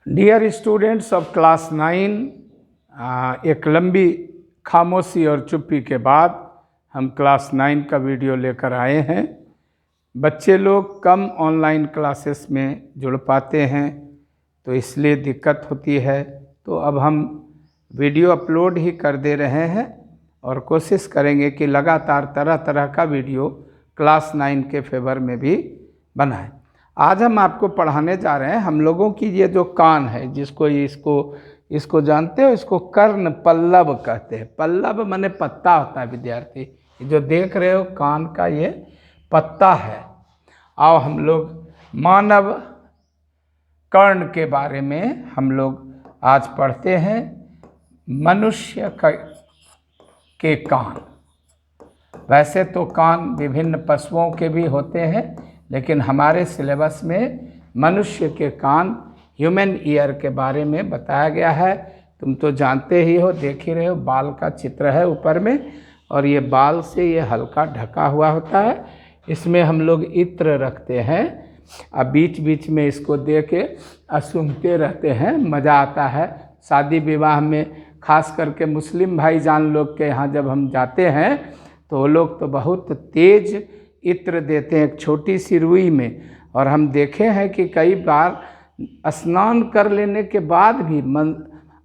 Dear students of class 9, एक लंबी खामोशी और चुप्पी के बाद हम क्लास 9 का वीडियो लेकर आए हैं। बच्चे लोग कम ऑनलाइन क्लासेस में जुड़ पाते हैं तो इसलिए दिक्कत होती है, तो अब हम वीडियो अपलोड ही कर दे रहे हैं और कोशिश करेंगे कि लगातार तरह तरह का वीडियो क्लास 9 के फेवर में भी बनाएं। आज हम आपको पढ़ाने जा रहे हैं, हम लोगों की ये जो कान है, जिसको इसको जानते हो, इसको कर्ण पल्लव कहते हैं। पल्लव माने पत्ता होता है विद्यार्थी, जो देख रहे हो कान का ये पत्ता है। आओ हम लोग मानव कर्ण के बारे में हम लोग आज पढ़ते हैं। मनुष्य के कान, वैसे तो कान विभिन्न पशुओं के भी होते हैं, लेकिन हमारे सिलेबस में मनुष्य के कान, ह्यूमन ईयर के बारे में बताया गया है। तुम तो जानते ही हो, देख ही रहे हो, बाल का चित्र है ऊपर में, और ये बाल से ये हल्का ढका हुआ होता है। इसमें हम लोग इत्र रखते हैं, अब बीच बीच में इसको दे के सूंघते रहते हैं, मज़ा आता है। शादी विवाह में खास करके मुस्लिम भाईजान लोग के यहाँ जब हम जाते हैं तो वो लोग तो बहुत तेज़ इत्र देते हैं एक छोटी सी रुई में, और हम देखे हैं कि कई बार स्नान कर लेने के बाद भी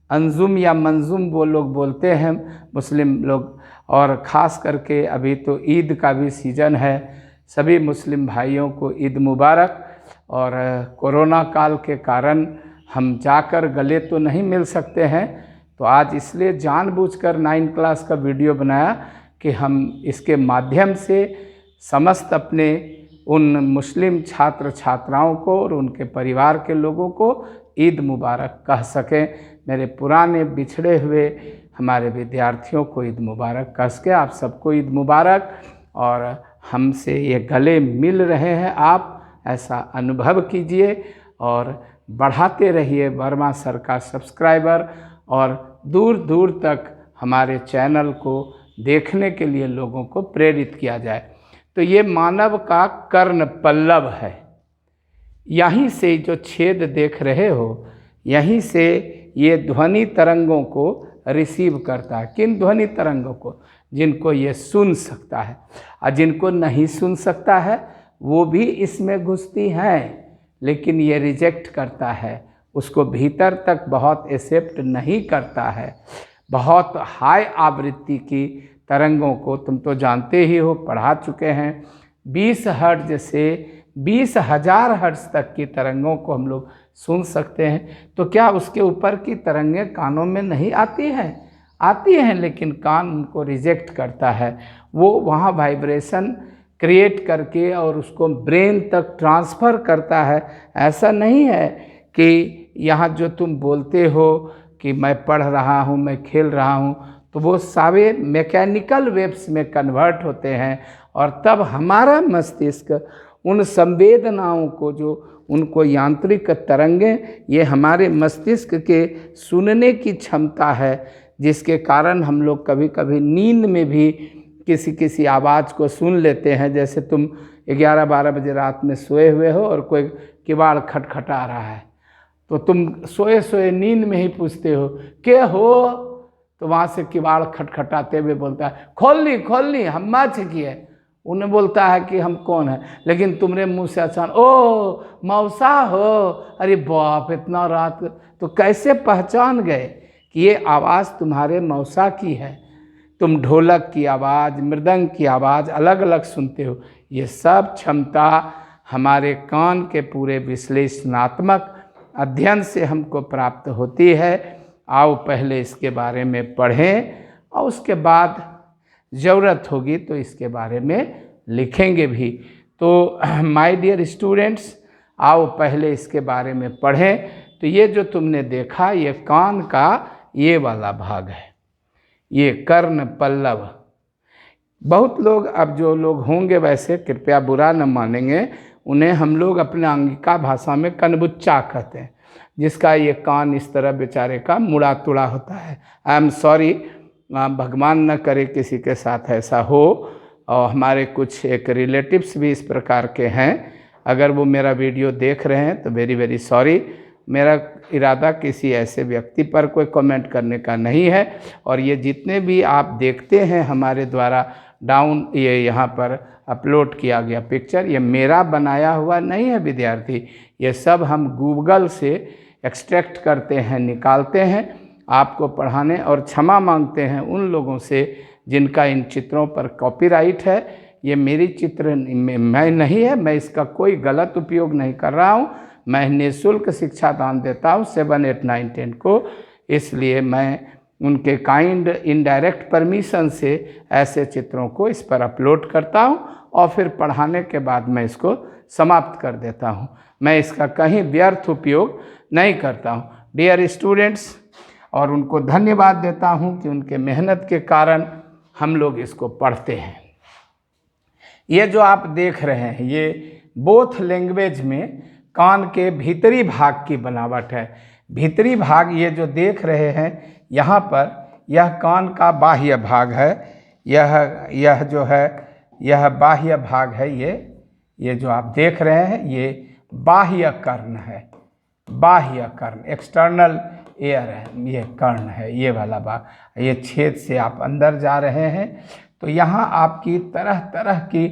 अंजुम या मंजुम वो लोग बोलते हैं मुस्लिम लोग। और ख़ास करके अभी तो ईद का भी सीज़न है, सभी मुस्लिम भाइयों को ईद मुबारक। और कोरोना काल के कारण हम जाकर गले तो नहीं मिल सकते हैं, तो आज इसलिए जानबूझकर 9 क्लास का वीडियो बनाया कि हम इसके माध्यम से समस्त अपने उन मुस्लिम छात्र छात्राओं को और उनके परिवार के लोगों को ईद मुबारक कह सकें। मेरे पुराने बिछड़े हुए हमारे विद्यार्थियों को ईद मुबारक कह सके। आप सबको ईद मुबारक, और हमसे ये गले मिल रहे हैं आप, ऐसा अनुभव कीजिए और बढ़ाते रहिए वर्मा सर का सब्सक्राइबर, और दूर दूर तक हमारे चैनल को देखने के लिए लोगों को प्रेरित किया जाए। तो ये मानव का कर्ण पल्लव है। यहीं से जो छेद देख रहे हो, यहीं से ये ध्वनि तरंगों को रिसीव करता है। किन ध्वनि तरंगों को? जिनको ये सुन सकता है, और जिनको नहीं सुन सकता है वो भी इसमें घुसती हैं, लेकिन ये रिजेक्ट करता है, उसको भीतर तक बहुत एक्सेप्ट नहीं करता है। बहुत हाई आवृत्ति की तरंगों को तुम तो जानते ही हो, पढ़ा चुके हैं। 20 हर्ट्ज से 20,000 हर्ट्ज तक की तरंगों को हम लोग सुन सकते हैं। तो क्या उसके ऊपर की तरंगें कानों में नहीं आती हैं? आती हैं, लेकिन कान उनको रिजेक्ट करता है। वो वहाँ वाइब्रेशन क्रिएट करके और उसको ब्रेन तक ट्रांसफ़र करता है। ऐसा नहीं है कि यहाँ जो तुम बोलते हो कि मैं पढ़ रहा हूँ, मैं खेल रहा हूँ, तो वो सारे मैकेनिकल वेव्स में कन्वर्ट होते हैं, और तब हमारा मस्तिष्क उन संवेदनाओं को, जो उनको यांत्रिक तरंगें, ये हमारे मस्तिष्क के सुनने की क्षमता है, जिसके कारण हम लोग कभी कभी नींद में भी किसी आवाज़ को सुन लेते हैं। जैसे तुम 11-12 बजे रात में सोए हुए हो और कोई किवाड़ खटखटा रहा है, तो तुम सोए सोए नींद में ही पूछते हो के हो, तो वहाँ से किवाड़ खटखटाते हुए बोलता है खोल ली हम माछ की है। उन्हें बोलता है कि हम कौन है, लेकिन तुम्हारे मुंह से अचानक ओ मौसा हो, अरे बाप, इतना रात, तो कैसे पहचान गए कि ये आवाज़ तुम्हारे मौसा की है? तुम ढोलक की आवाज़, मृदंग की आवाज़ अलग अलग सुनते हो। ये सब क्षमता हमारे कान के पूरे विश्लेषणात्मक अध्ययन से हमको प्राप्त होती है। आओ पहले इसके बारे में पढ़ें, और उसके बाद ज़रूरत होगी तो इसके बारे में लिखेंगे भी। तो माय डियर स्टूडेंट्स, आओ पहले इसके बारे में पढ़ें। तो ये जो तुमने देखा, ये कान का ये वाला भाग है, ये कर्ण पल्लव। बहुत लोग, अब जो लोग होंगे वैसे कृपया बुरा न मानेंगे, उन्हें हम लोग अपने अंगिका भाषा में कनबुच्चा कहते हैं, जिसका ये कान इस तरह बेचारे का मुड़ा तुड़ा होता है। आई एम सॉरी, भगवान न करे किसी के साथ ऐसा हो। और हमारे कुछ एक रिलेटिव्स भी इस प्रकार के हैं, अगर वो मेरा वीडियो देख रहे हैं तो वेरी वेरी सॉरी। मेरा इरादा किसी ऐसे व्यक्ति पर कोई कमेंट करने का नहीं है। और ये जितने भी आप देखते हैं हमारे द्वारा ये यहाँ पर अपलोड किया गया पिक्चर, ये मेरा बनाया हुआ नहीं है विद्यार्थी। ये सब हम गूगल से एक्सट्रैक्ट करते हैं, निकालते हैं आपको पढ़ाने, और क्षमा मांगते हैं उन लोगों से जिनका इन चित्रों पर कॉपीराइट है। ये मेरी चित्र मैं नहीं है, मैं इसका कोई गलत उपयोग नहीं कर रहा हूँ। मैं निःशुल्क शिक्षा दान देता हूँ 7, 8, 9, 10 को, इसलिए मैं उनके काइंड इनडायरेक्ट परमिशन से ऐसे चित्रों को इस पर अपलोड करता हूँ और फिर पढ़ाने के बाद मैं इसको समाप्त कर देता हूँ। मैं इसका कहीं व्यर्थ उपयोग नहीं करता हूँ। डियर स्टूडेंट्स, और उनको धन्यवाद देता हूँ कि उनके मेहनत के कारण हम लोग इसको पढ़ते हैं। ये जो आप देख रहे हैं ये बोथ लैंग्वेज में कान के भीतरी भाग की बनावट है। भीतरी भाग ये जो देख रहे हैं यहाँ पर, यह कान का बाह्य भाग है। यह जो है यह बाह्य भाग है। ये जो आप देख रहे हैं ये बाह्य कर्ण है। बाह्य कर्ण, एक्सटर्नल एयर है, ये कर्ण है, ये वाला भाग। ये छेद से आप अंदर जा रहे हैं तो यहाँ आपकी तरह तरह की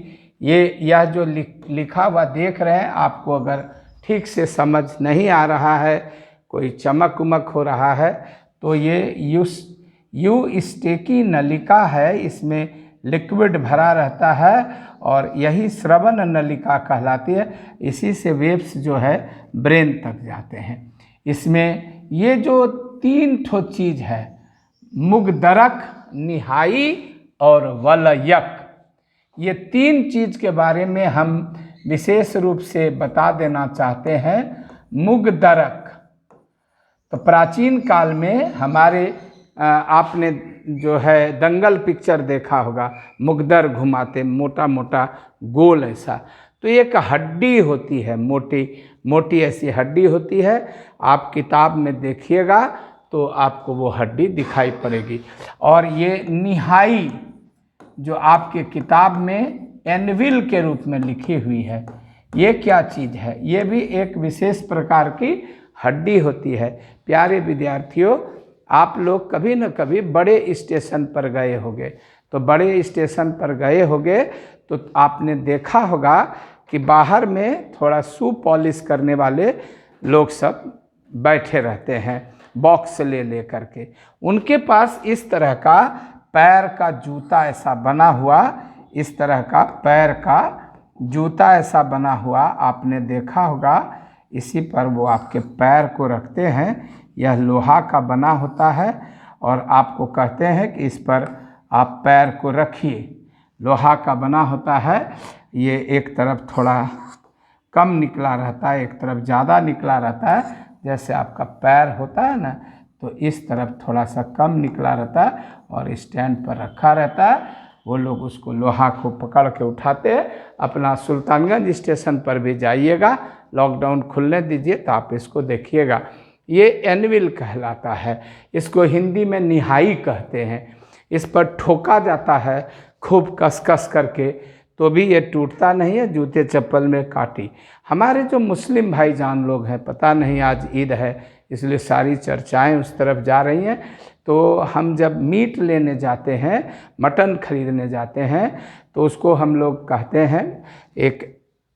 यह जो लिखा हुआ देख रहे हैं, आपको अगर ठीक से समझ नहीं आ रहा है, कोई चमक उमक हो रहा है, तो ये यू स्टेकी नलिका है। इसमें लिक्विड भरा रहता है और यही श्रवण नलिका कहलाती है। इसी से वेव्स जो है ब्रेन तक जाते हैं। इसमें ये जो 3 ठो चीज़ है, मुगदरक, निहाई और वलयक, ये 3 चीज़ के बारे में हम विशेष रूप से बता देना चाहते हैं। मुगदरक तो प्राचीन काल में हमारे आपने जो है दंगल पिक्चर देखा होगा, मुगदर घुमाते, मोटा मोटा गोल ऐसा, तो एक हड्डी होती है, मोटी मोटी ऐसी हड्डी होती है। आप किताब में देखिएगा तो आपको वो हड्डी दिखाई पड़ेगी। और ये निहाई जो आपके किताब में एनविल के रूप में लिखी हुई है, ये क्या चीज़ है? ये भी एक विशेष प्रकार की हड्डी होती है। प्यारे विद्यार्थियों, आप लोग कभी न कभी बड़े स्टेशन पर गए होंगे, तो बड़े स्टेशन पर गए होंगे तो आपने देखा होगा कि बाहर में थोड़ा शू पॉलिश करने वाले लोग सब बैठे रहते हैं, बॉक्स ले करके। उनके पास इस तरह का पैर का जूता ऐसा बना हुआ, इस तरह का पैर का जूता ऐसा बना हुआ आपने देखा होगा। इसी पर वो आपके पैर को रखते हैं। यह लोहा का बना होता है और आपको कहते हैं कि इस पर आप पैर को रखिए। लोहा का बना होता है। ये एक तरफ थोड़ा कम निकला रहता है, एक तरफ ज़्यादा निकला रहता है। जैसे आपका पैर होता है ना, तो इस तरफ थोड़ा सा कम निकला रहता है और स्टैंड पर रखा रहता है। वो लोग उसको लोहा को पकड़ के उठाते हैं। अपना सुल्तानगंज स्टेशन पर भी जाइएगा, लॉकडाउन खुलने दीजिए तो आप इसको देखिएगा। ये एनविल कहलाता है। इसको हिंदी में निहाई कहते हैं। इस पर ठोका जाता है खूब कस करके, तो भी ये टूटता नहीं है। जूते चप्पल में काटी। हमारे जो मुस्लिम भाईजान लोग हैं, पता नहीं आज ईद है इसलिए सारी चर्चाएं उस तरफ जा रही हैं, तो हम जब मीट लेने जाते हैं, मटन खरीदने जाते हैं, तो उसको हम लोग कहते हैं एक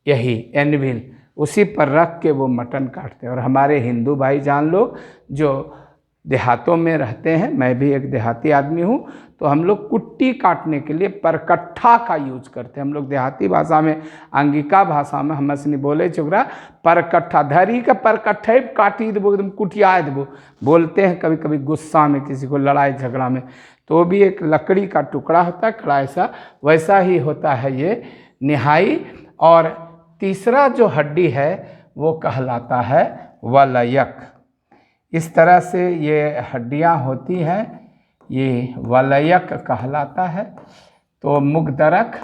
यही एनविल, उसी पर रख के वो मटन काटते हैं। और हमारे हिंदू भाईजान लोग जो देहातों में रहते हैं, मैं भी एक देहाती आदमी हूँ, तो हम लोग कुट्टी काटने के लिए परकट्ठा का यूज करते हैं। हम लोग देहाती भाषा में, अंगिका भाषा में हम असनी बोले चुकरा परकट्ठा, धरी का परकट्ठे काटी देबो, एकदम कुटिया देबो बोलते हैं कभी कभी गुस्सा में, किसी को लड़ाई झगड़ा में। तो भी एक लकड़ी का टुकड़ा होता है, कड़ा सा, वैसा ही होता है ये निहाई। और तीसरा जो हड्डी है वो कहलाता है वलयक। इस तरह से ये हड्डियां होती हैं, ये वलयक कहलाता है। तो मुगदरक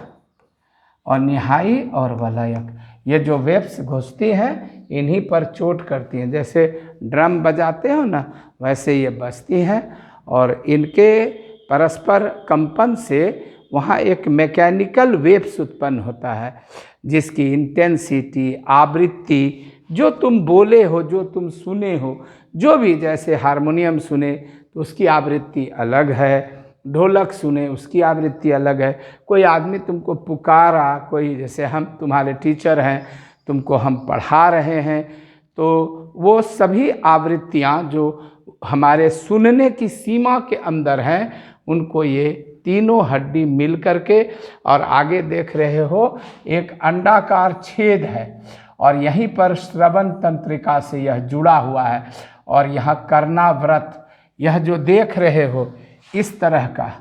और निहाई और वलयक, ये जो वेव्स घुसती हैं इन्हीं पर चोट करती हैं। जैसे ड्रम बजाते हो ना, वैसे ये बजती हैं और इनके परस्पर कंपन से वहाँ एक मैकेनिकल वेव्स उत्पन्न होता है, जिसकी इंटेंसिटी, आवृत्ति जो तुम बोले हो, जो तुम सुने हो, जो भी, जैसे हारमोनियम सुने तो उसकी आवृत्ति अलग है, ढोलक सुने उसकी आवृत्ति अलग है, कोई आदमी तुमको पुकारा, कोई जैसे हम तुम्हारे टीचर हैं, तुमको हम पढ़ा रहे हैं, तो वो सभी आवृत्तियाँ जो हमारे सुनने की सीमा के अंदर हैं, उनको ये तीनों हड्डी मिल करके, और आगे देख रहे हो एक अंडाकार छेद है और यहीं पर श्रवण तंत्रिका से यह जुड़ा हुआ है, और यह कर्णाव्रत, यह जो देख रहे हो इस तरह का,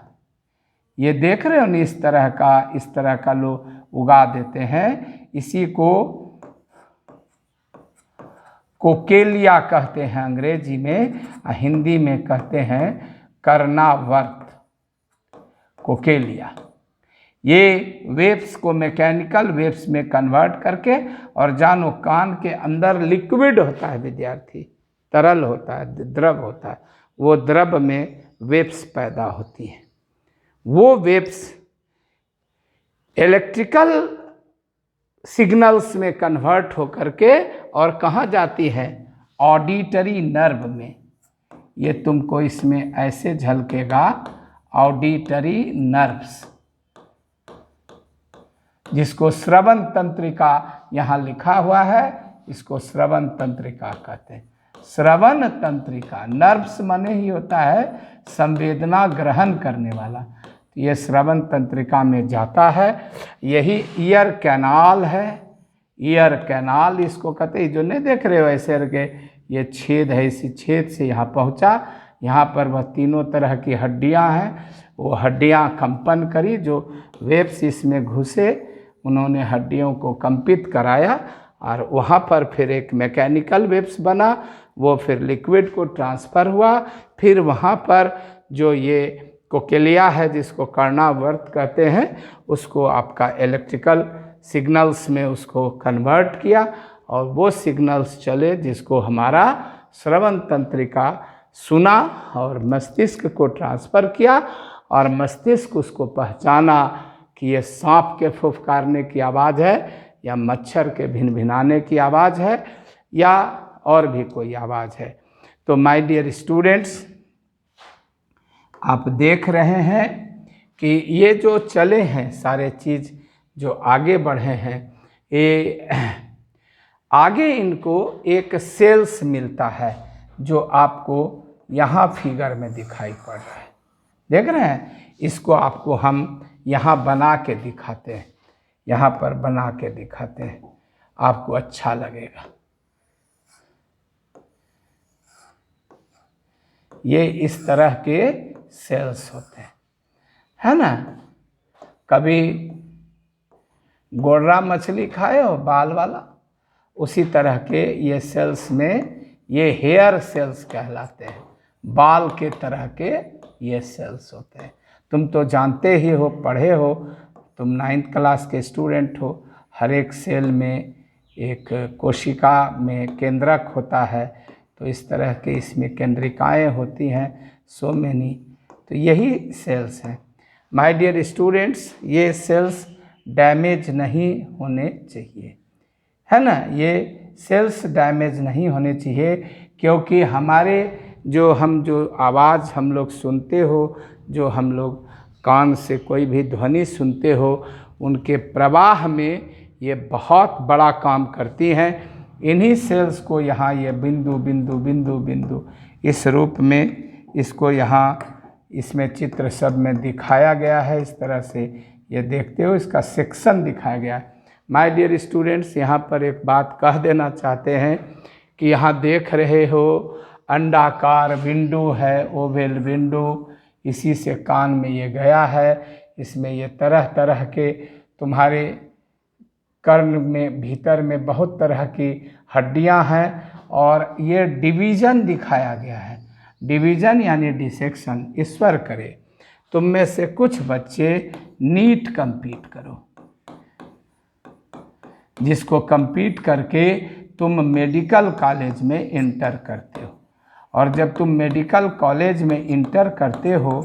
ये देख रहे हो ना, इस तरह का लोग उगा देते हैं, इसी को कोकेलिया कहते हैं अंग्रेजी में, हिंदी में कहते हैं कर्णावर्त, कोकेलिया। ये वेव्स को मैकेनिकल वेव्स में कन्वर्ट करके, और जानो कान के अंदर लिक्विड होता है विद्यार्थी, तरल होता है, द्रव होता है, वो द्रव में वेव्स पैदा होती हैं। वो वेव्स इलेक्ट्रिकल सिग्नल्स में कन्वर्ट होकर के और कहाँ जाती है, ऑडिटरी नर्व में। ये तुमको इसमें ऐसे झलकेगा, ऑडिटरी नर्व्स, जिसको श्रवण तंत्रिका यहाँ लिखा हुआ है, इसको श्रवण तंत्रिका कहते हैं। श्रवण तंत्रिका, नर्व्स माने ही होता है संवेदना ग्रहण करने वाला, ये श्रवण तंत्रिका में जाता है। यही ईयर कैनाल है, ईयर कैनाल इसको कहते हैं। जो नहीं देख रहे हो ऐसे करके, ये छेद है, इसी छेद से यहाँ पहुँचा, यहाँ पर वह तीनों तरह की हड्डियाँ हैं, वो हड्डियाँ कंपन करी, जो वेव्स इसमें घुसे उन्होंने हड्डियों को कंपित कराया, और वहाँ पर फिर एक मैकेनिकल वेव्स बना, वो फिर लिक्विड को ट्रांसफ़र हुआ, फिर वहाँ पर जो ये कोकेलिया है जिसको कर्णावर्त कहते हैं, उसको आपका इलेक्ट्रिकल सिग्नल्स में उसको कन्वर्ट किया, और वो सिग्नल्स चले जिसको हमारा श्रवण तंत्रिका सुना और मस्तिष्क को ट्रांसफ़र किया, और मस्तिष्क उसको पहचाना कि ये सांप के फुफकारने की आवाज़ है, या मच्छर के भिनभिनाने की आवाज़ है, या और भी कोई आवाज़ है। तो माय डियर स्टूडेंट्स, आप देख रहे हैं कि ये जो चले हैं सारे चीज़ जो आगे बढ़े हैं, ये आगे इनको एक सेल्स मिलता है जो आपको यहाँ फिगर में दिखाई पड़ रहा है, देख रहे हैं। इसको आपको हम यहाँ बना के दिखाते हैं, यहाँ पर बना के दिखाते हैं, आपको अच्छा लगेगा। ये इस तरह के सेल्स होते हैं, है ना। कभी गोर्रा मछली खाए हो बाल वाला, उसी तरह के ये सेल्स में, ये हेयर सेल्स कहलाते हैं, बाल के तरह के ये सेल्स होते हैं। तुम तो जानते ही हो, पढ़े हो, तुम 9th क्लास के स्टूडेंट हो। हर एक सेल में एक कोशिका में केंद्रक होता है, तो इस तरह के इसमें केंद्रिकाएं होती हैं, सो मेनी। तो यही सेल्स हैं माय डियर स्टूडेंट्स। ये सेल्स डैमेज नहीं होने चाहिए, है ना। ये सेल्स डैमेज नहीं होने चाहिए, क्योंकि हमारे जो आवाज़ हम लोग सुनते हो, जो हम लोग कान से कोई भी ध्वनि सुनते हो, उनके प्रवाह में ये बहुत बड़ा काम करती हैं। इन्हीं सेल्स को यहाँ ये बिंदु बिंदु बिंदु बिंदु इस रूप में इसको यहाँ इसमें चित्र सब में दिखाया गया है। इस तरह से ये देखते हो, इसका सेक्शन दिखाया गया है। माय डियर स्टूडेंट्स, यहाँ पर एक बात कह देना चाहते हैं कि यहाँ देख रहे हो अंडाकार विंडो है, ओवेल विंडो, इसी से कान में ये गया है। इसमें ये तरह तरह के तुम्हारे कर्ण में भीतर में बहुत तरह की हड्डियां हैं, और ये डिवीज़न दिखाया गया है। डिवीज़न यानी डिसेक्शन। ईश्वर करे तुम में से कुछ बच्चे नीट कंप्लीट करो, जिसको कंप्लीट करके तुम मेडिकल कॉलेज में इंटर करते हो। और जब तुम मेडिकल कॉलेज में इंटर करते हो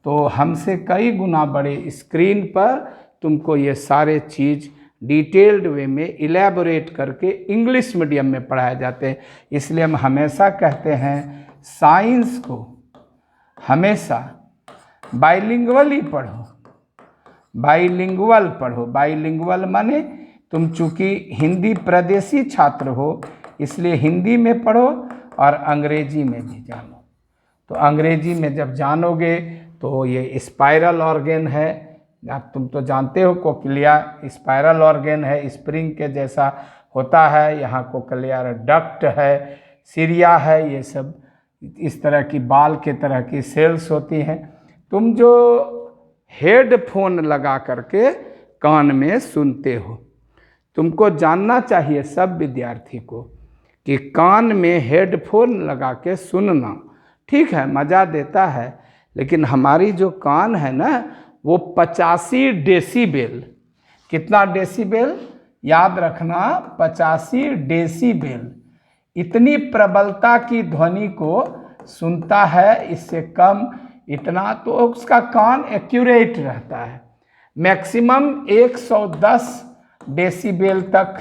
तो हमसे कई गुना बड़े स्क्रीन पर तुमको ये सारे चीज़ डिटेल्ड वे में इलेबोरेट करके इंग्लिश मीडियम में पढ़ाए जाते हैं। इसलिए हम हमेशा कहते हैं साइंस को हमेशा बाइलिंगुअल ही पढ़ो, बाइलिंगुअल पढ़ो। बाइलिंगुअल माने तुम चूँकि हिंदी प्रदेशी छात्र हो इसलिए हिंदी में पढ़ो और अंग्रेजी में भी जानो। तो अंग्रेजी में जब जानोगे तो ये स्पाइरल ऑर्गन है, आप तुम तो जानते हो कोक्लिया स्पाइरल ऑर्गन है, स्प्रिंग के जैसा होता है। यहाँ कोक्लियर डक्ट है, सीरिया है, ये सब इस तरह की बाल के तरह की सेल्स होती हैं। तुम जो हेडफोन लगा करके कान में सुनते हो, तुमको जानना चाहिए सब विद्यार्थी को कि कान में हेडफोन लगा के सुनना ठीक है, मज़ा देता है, लेकिन हमारी जो कान है ना वो 85 डेसीबेल, कितना डेसीबेल याद रखना, 85 डेसीबेल, इतनी प्रबलता की ध्वनि को सुनता है। इससे कम इतना तो उसका कान एक्यूरेट रहता है। मैक्सिमम 110 डेसीबेल तक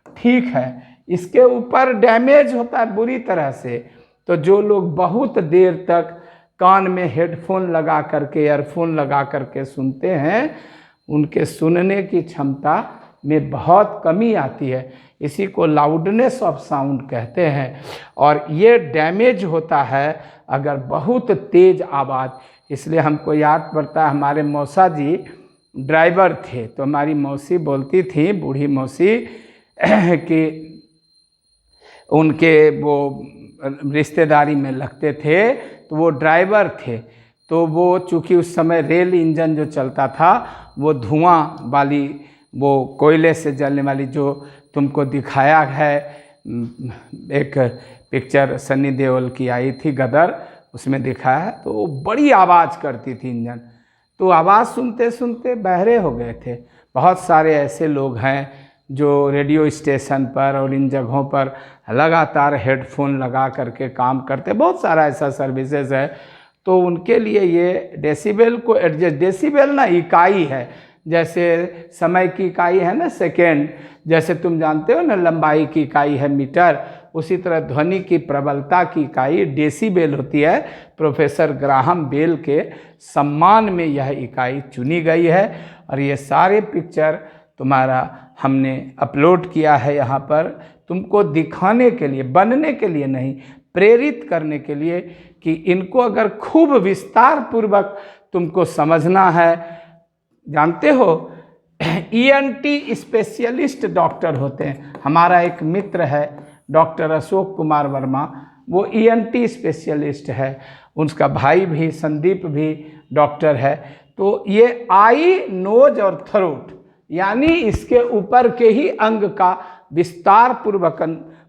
ठीक है, इसके ऊपर डैमेज होता है बुरी तरह से। तो जो लोग बहुत देर तक कान में हेडफोन लगा करके ईयरफोन लगा करके सुनते हैं उनके सुनने की क्षमता में बहुत कमी आती है। इसी को लाउडनेस ऑफ साउंड कहते हैं। और ये डैमेज होता है अगर बहुत तेज आवाज़। इसलिए हमको याद पड़ता है हमारे मौसा जी ड्राइवर थे, तो हमारी मौसी बोलती थी, बूढ़ी मौसी, कि उनके वो रिश्तेदारी में लगते थे तो वो ड्राइवर थे। तो वो चूँकि उस समय रेल इंजन जो चलता था वो धुआं वाली, वो कोयले से जलने वाली, जो तुमको दिखाया है एक पिक्चर सन्नी देओल की आई थी गदर, उसमें दिखाया है, तो वो बड़ी आवाज़ करती थी इंजन। तो आवाज़ सुनते सुनते बहरे हो गए थे। बहुत सारे ऐसे लोग हैं जो रेडियो स्टेशन पर और इन जगहों पर लगातार हेडफोन लगा करके काम करते, बहुत सारा ऐसा सर्विसेज है। तो उनके लिए ये डेसिबल को एडजस्ट, डेसिबल ना इकाई है, जैसे समय की इकाई है ना सेकेंड, जैसे तुम जानते हो ना लंबाई की इकाई है मीटर, उसी तरह ध्वनि की प्रबलता की इकाई डेसिबल होती है। प्रोफेसर ग्राहम बेल के सम्मान में यह इकाई चुनी गई है। और ये सारे पिक्चर तुम्हारा हमने अपलोड किया है यहाँ पर, तुमको दिखाने के लिए, बनने के लिए नहीं, प्रेरित करने के लिए कि इनको अगर खूब विस्तार पूर्वक तुमको समझना है। जानते हो ENT स्पेशलिस्ट डॉक्टर होते हैं। हमारा एक मित्र है डॉक्टर अशोक कुमार वर्मा, वो ENT स्पेशलिस्ट है, उसका भाई भी संदीप भी डॉक्टर है। तो ये आई, नोज और थ्रोट यानी इसके ऊपर के ही अंग का विस्तार पूर्वक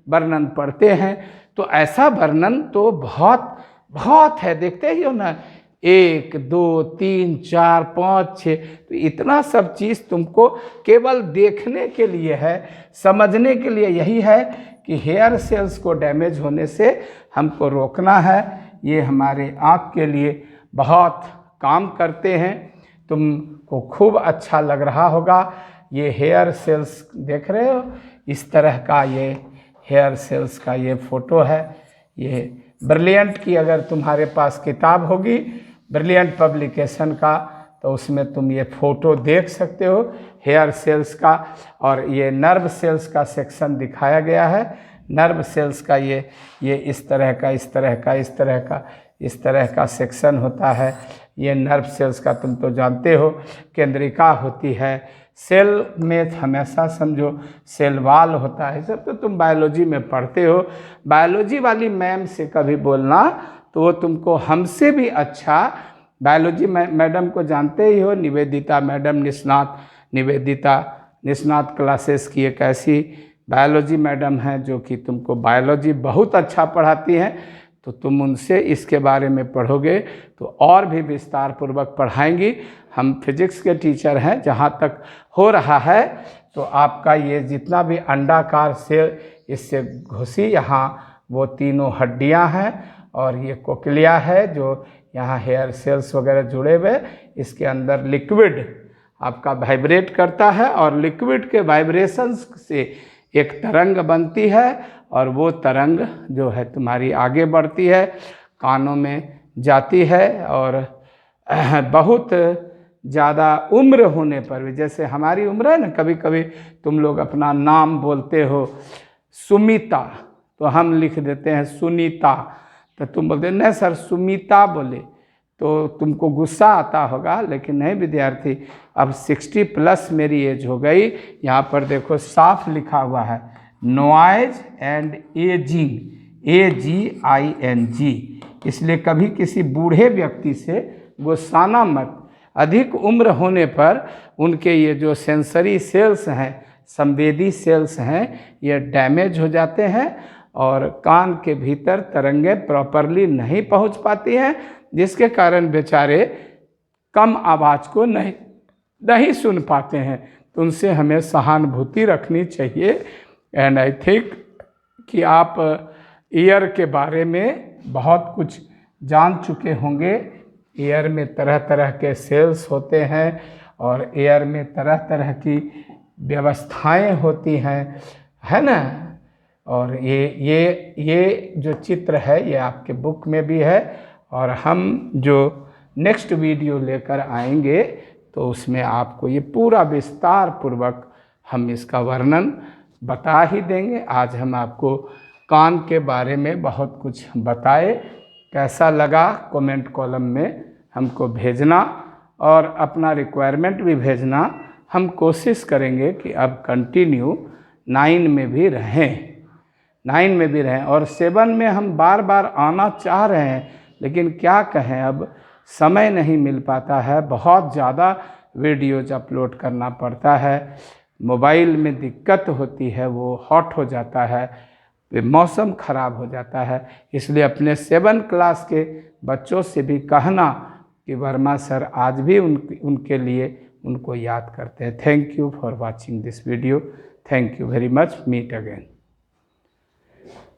वर्णन पढ़ते हैं। तो ऐसा वर्णन तो बहुत बहुत है, देखते ही हो ना, 1 2 3 4 5 6, तो इतना सब चीज़ तुमको केवल देखने के लिए है, समझने के लिए यही है कि हेयर सेल्स को डैमेज होने से हमको रोकना है। ये हमारे आँख के लिए बहुत काम करते हैं। तुमको खूब अच्छा लग रहा होगा। ये हेयर सेल्स देख रहे हो, इस तरह का ये हेयर सेल्स का ये फ़ोटो है। ये ब्रिलियंट की अगर तुम्हारे पास किताब होगी ब्रिलियंट पब्लिकेशन का, तो उसमें तुम ये फ़ोटो देख सकते हो हेयर सेल्स का। और ये नर्व सेल्स का सेक्शन दिखाया गया है। नर्व सेल्स का ये इस तरह का, इस तरह का, इस तरह का, इस तरह का सेक्शन होता है। ये नर्व सेल्स का तुम तो जानते हो केंद्रिका होती है। सेल में हमेशा समझो सेल वाल होता है, सब तो तुम बायोलॉजी में पढ़ते हो। बायोलॉजी वाली मैम से कभी बोलना तो वो तुमको हमसे भी अच्छा, बायोलॉजी मैडम को जानते ही हो, निवेदिता मैडम, निवेदिता निष्णात क्लासेस की एक ऐसी बायोलॉजी मैडम है जो कि तुमको बायोलॉजी बहुत अच्छा पढ़ाती हैं। तो तुम उनसे इसके बारे में पढ़ोगे तो और भी विस्तार पूर्वक पढ़ाएंगी। हम फिजिक्स के टीचर हैं, जहाँ तक हो रहा है तो आपका ये जितना भी अंडाकार से इससे घुसी, यहाँ वो तीनों हड्डियाँ हैं और ये कोक्लिया है जो यहाँ हेयर सेल्स वगैरह जुड़े हुए, इसके अंदर लिक्विड आपका वाइब्रेट करता है और लिक्विड के वाइब्रेशंस से एक तरंग बनती है और वो तरंग जो है तुम्हारी आगे बढ़ती है, कानों में जाती है और बहुत ज़्यादा उम्र होने पर भी, जैसे हमारी उम्र है ना, कभी कभी तुम लोग अपना नाम बोलते हो सुमिता तो हम लिख देते हैं सुनीता, तो तुम बोलते नहीं सर सुमिता बोले तो तुमको गुस्सा आता होगा, लेकिन नहीं विद्यार्थी, अब 60+ मेरी एज हो गई। यहाँ पर देखो साफ लिखा हुआ है नॉइज एंड एजिंग, AGING, इसलिए कभी किसी बूढ़े व्यक्ति से गुस्साना मत। अधिक उम्र होने पर उनके ये जो सेंसरी सेल्स हैं, संवेदी सेल्स हैं, ये डैमेज हो जाते हैं और कान के भीतर तरंगें प्रॉपरली नहीं पहुंच पाती हैं, जिसके कारण बेचारे कम आवाज़ को नहीं सुन पाते हैं। तो उनसे हमें सहानुभूति रखनी चाहिए। एंड आई थिंक कि आप ईयर के बारे में बहुत कुछ जान चुके होंगे। ईयर में तरह तरह के सेल्स होते हैं और ईयर में तरह तरह की व्यवस्थाएं होती हैं, है ना। और ये जो चित्र है ये आपके बुक में भी है और हम जो नेक्स्ट वीडियो लेकर आएंगे तो उसमें आपको ये पूरा विस्तार पूर्वक हम इसका वर्णन बता ही देंगे। आज हम आपको कान के बारे में बहुत कुछ बताए। कैसा लगा कमेंट कॉलम में हमको भेजना और अपना रिक्वायरमेंट भी भेजना। हम कोशिश करेंगे कि अब कंटिन्यू 9 में भी रहें और 7 में हम बार बार आना चाह रहे हैं, लेकिन क्या कहें, अब समय नहीं मिल पाता है। बहुत ज़्यादा वीडियोज अपलोड करना पड़ता है, मोबाइल में दिक्कत होती है, वो हॉट हो जाता है, मौसम ख़राब हो जाता है। इसलिए अपने 7 क्लास के बच्चों से भी कहना कि वर्मा सर आज भी उनके लिए उनको याद करते हैं। Thank you for watching this video. Thank you very much. Meet again.